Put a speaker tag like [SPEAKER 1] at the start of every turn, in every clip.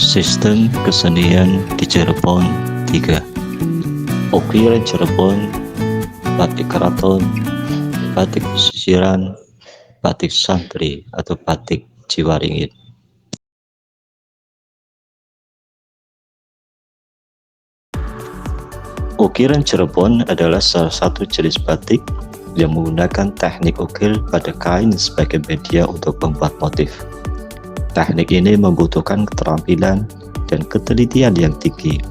[SPEAKER 1] Sistem kesenian di Cirebon 3. Ukiran Cirebon, batik keraton, batik pesisiran, batik santri atau batik Ciwaringin. Ukiran Cirebon adalah salah satu jenis batik yang menggunakan teknik ukir pada kain sebagai media untuk membuat motif. Teknik ini membutuhkan keterampilan dan ketelitian yang tinggi,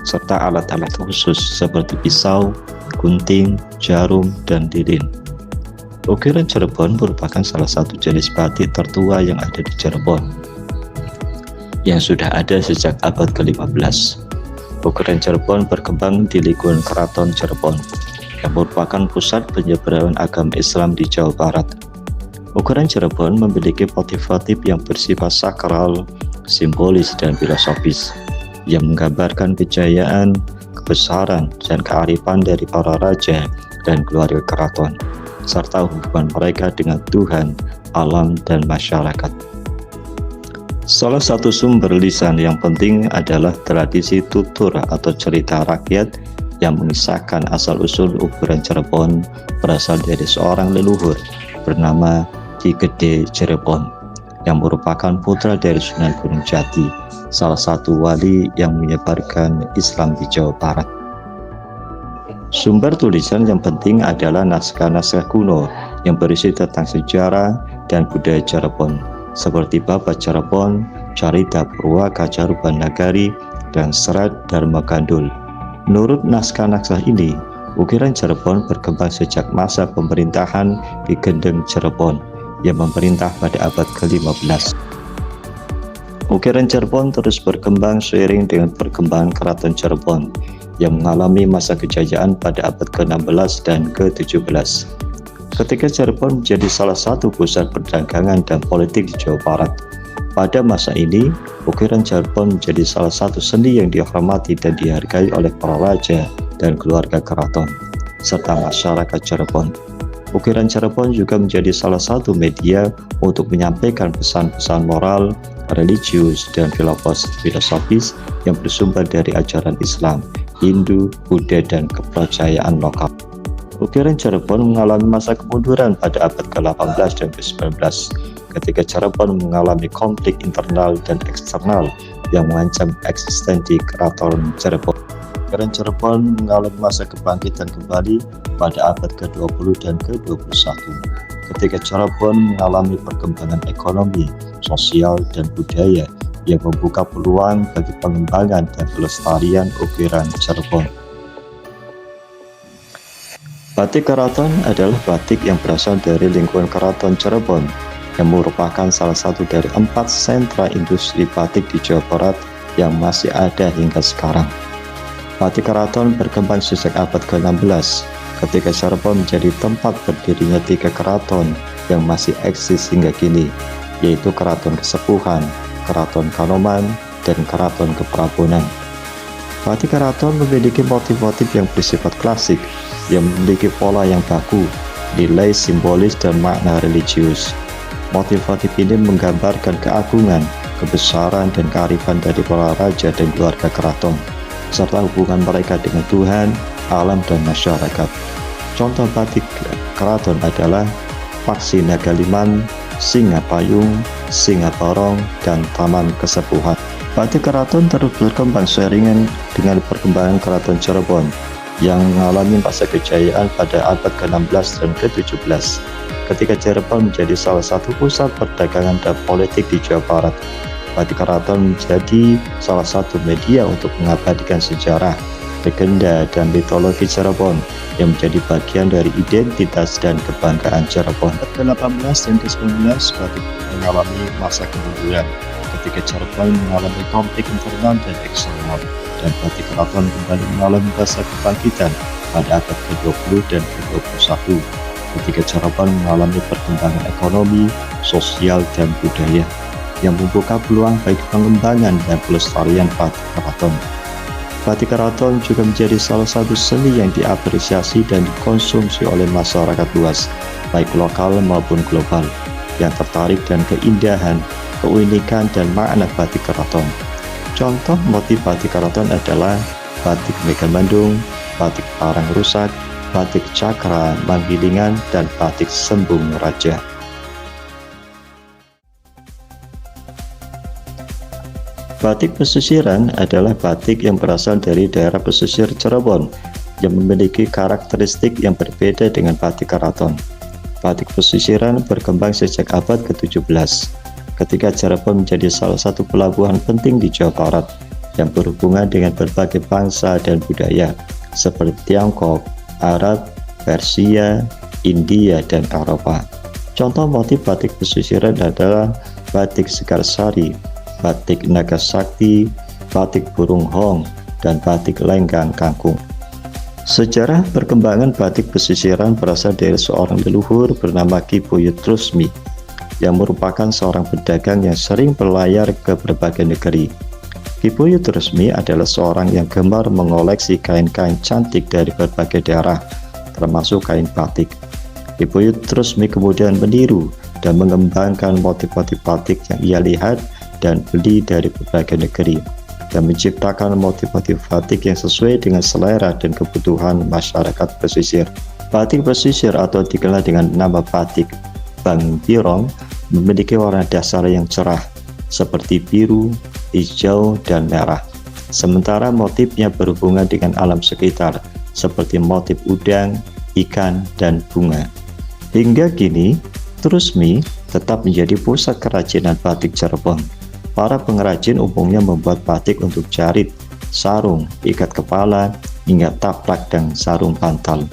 [SPEAKER 1] serta alat-alat khusus seperti pisau, gunting, jarum, dan lilin. Ukiran Cirebon merupakan salah satu jenis batik tertua yang ada di Cirebon, yang sudah ada sejak abad ke-15. Ukiran Cirebon berkembang di lingkungan Keraton Cirebon, yang merupakan pusat penyebaran agama Islam di Jawa Barat. Ukiran Cirebon memiliki motif-motif yang bersifat sakral, simbolis, dan filosofis, yang menggambarkan kejayaan, kebesaran, dan kearifan dari para raja dan keluarga keraton, serta hubungan mereka dengan Tuhan, alam, dan masyarakat. Salah satu sumber lisan yang penting adalah tradisi tutur atau cerita rakyat yang mengisahkan asal-usul ukiran Cirebon berasal dari seorang leluhur bernama Ki Gede Cirebon, yang merupakan putra dari Sunan Gunung Jati, salah satu wali yang menyebarkan Islam di Jawa Barat. Sumber tulisan yang penting adalah naskah-naskah kuno yang berisi tentang sejarah dan budaya Cirebon, seperti Babat Cirebon, Carita Purwaka Caruban Nagari, dan Serat Dharma Gandul. Menurut naskah-naskah ini, ukiran Cirebon berkembang sejak masa pemerintahan Ki Gendeng Cirebon yang memerintah pada abad ke-15. Ukiran Cirebon terus berkembang seiring dengan perkembangan Keraton Cirebon yang mengalami masa kejayaan pada abad ke-16 dan ke-17. Ketika Cirebon menjadi salah satu pusat perdagangan dan politik di Jawa Barat. Pada masa ini, ukiran Cirebon menjadi salah satu seni yang dihormati dan dihargai oleh para raja dan keluarga keraton, serta masyarakat Cirebon. Ukiran Cirebon juga menjadi salah satu media untuk menyampaikan pesan-pesan moral, religius, dan filosofis yang bersumber dari ajaran Islam, Hindu, Buddha, dan kepercayaan lokal. Ukiran Cirebon mengalami masa kemunduran pada abad ke-18 dan ke-19, ketika Cirebon mengalami konflik internal dan eksternal yang mengancam eksistensi Keraton Cirebon. Ukiran Cirebon mengalami masa kebangkitan kembali pada abad ke-20 dan ke-21, ketika Cirebon mengalami perkembangan ekonomi, sosial, dan budaya yang membuka peluang bagi pengembangan dan pelestarian ukiran Cirebon. Batik keraton adalah batik yang berasal dari lingkungan Keraton Cirebon, yang merupakan salah satu dari 4 sentra industri batik di Jawa Barat yang masih ada hingga sekarang. Batik keraton berkembang sejak abad ke-16, ketika Cirebon menjadi tempat berdirinya 3 keraton yang masih eksis hingga kini, yaitu Keraton Kesepuhan, Keraton Kanoman, dan Keraton Keprabonan. Batik keraton memiliki motif-motif yang bersifat klasik, yang memiliki pola yang baku, nilai simbolis, dan makna religius. Motif-motif ini menggambarkan keagungan, kebesaran, dan kearifan dari para raja dan keluarga keraton, serta hubungan mereka dengan Tuhan, alam, dan masyarakat. Contoh batik keraton adalah Paksi Nagaliman, Singa Payung, Singa Torong, dan Taman Kesepuhan. Batik keraton terus berkembang seiring dengan perkembangan Keraton Cirebon yang mengalami masa kejayaan pada abad ke-16 dan ke-17, ketika Cirebon menjadi salah satu pusat perdagangan dan politik di Jawa Barat. Batik keraton menjadi salah satu media untuk mengabadikan sejarah, legenda, dan mitologi Cirebon yang menjadi bagian dari identitas dan kebanggaan Cirebon. Pada ke-18 dan ke-19, batik mengalami masa kemunduran ketika Cirebon mengalami konflik internal dan eksternal, dan batik keraton kembali mengalami masa kebangkitan pada abad ke-20 dan ke-21, ketika Cirebon mengalami perkembangan ekonomi, sosial, dan budaya yang membuka peluang bagi pengembangan dan pelestarian batik keraton. Batik keraton juga menjadi salah satu seni yang diapresiasi dan dikonsumsi oleh masyarakat luas, baik lokal maupun global, yang tertarik dengan keindahan, keunikan, dan makna batik keraton. Contoh motif batik keraton adalah batik Megamendung, batik Parang Rusak, batik Cakra Manggilingan, dan batik Sembung Raja. Batik pesisiran adalah batik yang berasal dari daerah pesisir Cirebon yang memiliki karakteristik yang berbeda dengan batik keraton. Batik pesisiran berkembang sejak abad ke-17 ketika Cirebon menjadi salah satu pelabuhan penting di Jawa Barat yang berhubungan dengan berbagai bangsa dan budaya seperti Tiongkok, Arab, Persia, India, dan Eropa. Contoh motif batik pesisiran adalah batik Sekarsari, batik Nagasakti, batik Burung Hong, dan batik Lenggang Kangkung. Sejarah perkembangan batik pesisiran berasal dari seorang leluhur bernama Ki Buyut Trusmi yang merupakan seorang pedagang yang sering berlayar ke berbagai negeri. Ki Buyut Trusmi adalah seorang yang gemar mengoleksi kain-kain cantik dari berbagai daerah, termasuk kain batik. Ki Buyut Trusmi kemudian meniru dan mengembangkan motif-motif batik yang ia lihat dan beli dari berbagai negeri, dan menciptakan motif-motif batik yang sesuai dengan selera dan kebutuhan masyarakat pesisir. Batik pesisir atau dikenal dengan nama batik Bang Birong memiliki warna dasar yang cerah seperti biru, hijau, dan merah. Sementara motifnya berhubungan dengan alam sekitar seperti motif udang, ikan, dan bunga. Hingga kini, Trusmi tetap menjadi pusat kerajinan batik Cirebon. Para pengrajin umumnya membuat batik untuk jarit, sarung, ikat kepala, hingga taplak dan sarung bantal.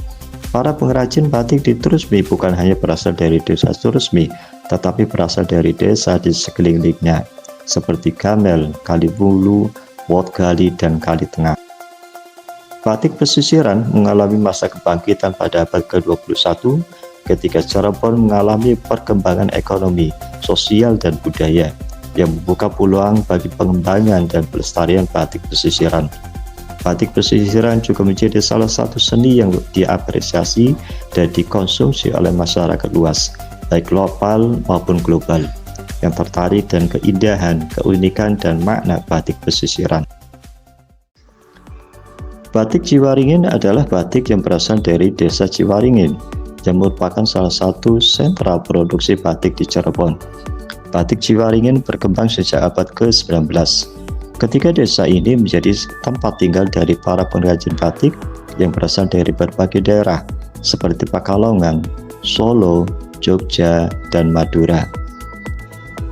[SPEAKER 1] Para pengrajin batik di Trusmi bukan hanya berasal dari desa Trusmi, tetapi berasal dari desa di sekelilingnya, seperti Gamel, Kalibulu, Wotgali, dan Kali Tengah. Batik pesisiran mengalami masa kebangkitan pada abad ke-21 ketika Cirebon mengalami perkembangan ekonomi, sosial, dan budaya yang membuka peluang bagi pengembangan dan pelestarian batik pesisiran. Batik pesisiran juga menjadi salah satu seni yang diapresiasi dan dikonsumsi oleh masyarakat luas, baik lokal maupun global, yang tertarik dan keindahan, keunikan, dan makna batik pesisiran. Batik Ciwaringin adalah batik yang berasal dari desa Ciwaringin, yang merupakan salah satu sentra produksi batik di Cirebon. Batik Ciwaringin berkembang sejak abad ke-19, ketika desa ini menjadi tempat tinggal dari para pengrajin batik yang berasal dari berbagai daerah, seperti Pekalongan, Solo, Jogja, dan Madura.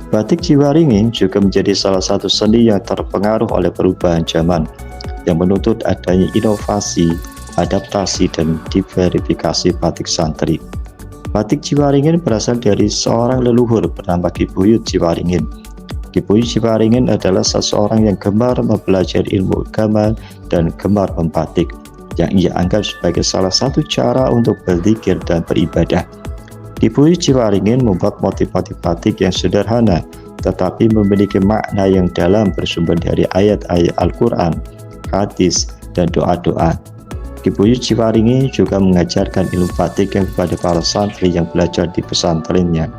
[SPEAKER 1] Batik Ciwaringin juga menjadi salah satu seni yang terpengaruh oleh perubahan zaman, yang menuntut adanya inovasi, adaptasi, dan diverifikasi batik santri. Batik Ciwaringin berasal dari seorang leluhur bernama Ki Buyut Ciwaringin. Ki Buyut Ciwaringin adalah seseorang yang gemar mempelajari ilmu agama dan gemar membatik, yang ia anggap sebagai salah satu cara untuk berzikir dan beribadah. Ki Buyut Ciwaringin membuat motif-motif batik yang sederhana, tetapi memiliki makna yang dalam bersumber dari ayat-ayat Al-Quran, hadis, dan doa-doa. Ki Buyut Ciwaringin juga mengajarkan ilmu batik kepada para santri yang belajar di pesantrennya,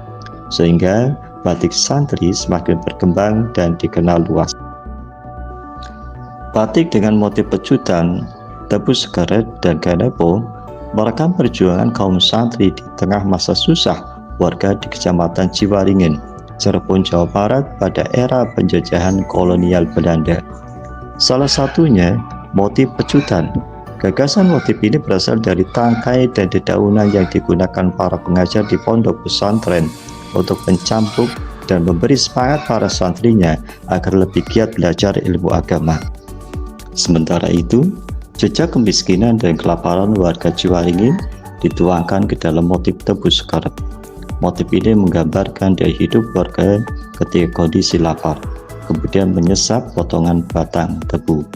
[SPEAKER 1] sehingga batik santri semakin berkembang dan dikenal luas. Batik dengan motif pecutan, tebu sekeret, dan ganepo merekam perjuangan kaum santri di tengah masa susah warga di Kecamatan Ciwaringin, Cirebon, Jawa Barat pada era penjajahan kolonial Belanda. Salah satunya motif pecutan. Gagasan motif ini berasal dari tangkai dan dedaunan yang digunakan para pengajar di pondok pesantren untuk mencampur dan memberi semangat para santrinya agar lebih giat belajar ilmu agama. Sementara itu, jejak kemiskinan dan kelaparan warga Ciwaringin dituangkan ke dalam motif tebu sekaret. Motif ini menggambarkan daya hidup warga ketika kondisi lapar, kemudian menyesap potongan batang tebu.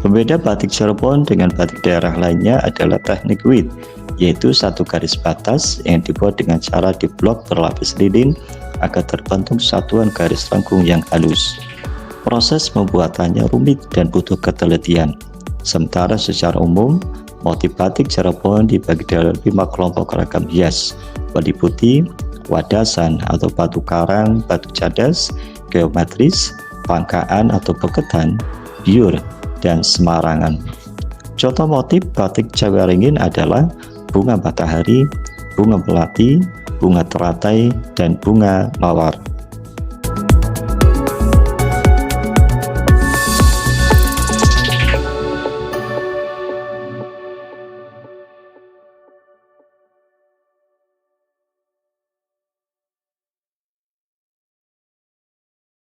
[SPEAKER 1] Pembeda batik Cirebon dengan batik daerah lainnya adalah teknik wit, yaitu satu garis batas yang dibuat dengan cara diblok berlapis lilin agar terbentuk satuan garis lengkung yang halus. Proses pembuatannya rumit dan butuh ketelitian. Sementara secara umum, motif batik Cirebon dibagi dalam 5 kelompok ragam hias, meliputi wadasan atau batu karang, batu cadas, geometris, Bangkaan atau Beketan, Biur, dan Semarangan. Contoh motif batik Jawa Ringin adalah bunga matahari, bunga melati, bunga teratai, dan bunga mawar.